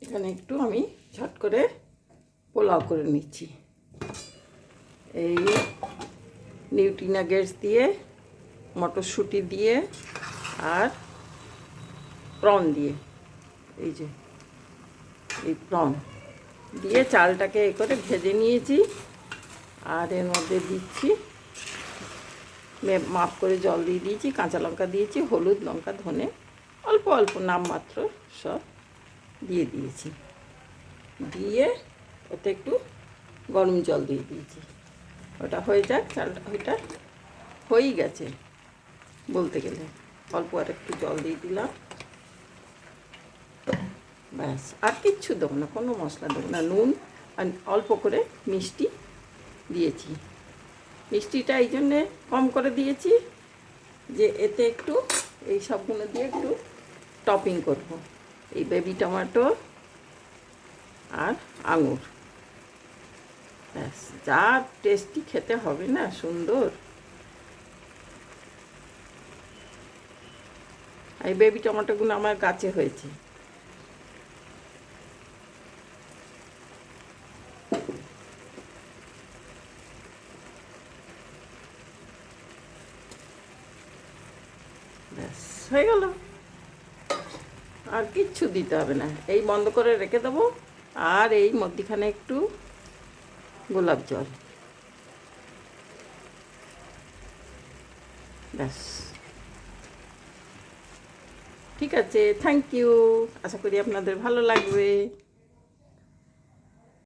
এখানে একটু আমি ঝট করে পোলাও করে নিচ্ছি। এই নিউট্রিনাগেটস দিয়ে, মটরশুঁটি দিয়ে আর প্রন দিয়ে, এই যে এই প্রন দিয়ে চালটাকে এ করে ভেজে নিয়েছি। আর এর মধ্যে দিচ্ছি, মাপ করে জল দিয়ে দিয়েছি, কাঁচা লঙ্কা দিয়েছি, হলুদ, লঙ্কা, ধনে অল্প অল্প নামমাত্র সব দিয়ে দিয়েছি। দিয়ে ওতে একটু গরম জল দিয়ে দিয়েছি। ওটা হয়ে যাক, চালটা ওইটা হয়েই গেছে বলতে গেলে। অল্প আর একটু জল দিয়ে দিলাম, ব্যাস। আর কিচ্ছু দেবো না, কোনো মশলা দেবো না। নুন আর অল্প করে মিষ্টি দিয়েছি। মিষ্টিটা এই জন্যে কম করে দিয়েছি যে এতে একটু এই সবগুলো দিয়ে একটু টপিং করব। এই বেবি টমেটো আর আঙুর, ব্যাস। যা টেস্টি খেতে হবে না, সুন্দর। এই বেবি টমেটোগুলো আমার গাছে হয়েছে। ব্যাস, হয়ে গেল। আর কিচ্ছু দিতে হবে না, এই বন্ধ করে রেখে দেবো। আর এই মধ্যিখানে একটু গোলাপ জল, ব্যাস। ঠিক আছে, থ্যাংক ইউ। আশা করি আপনাদের ভালো লাগবে।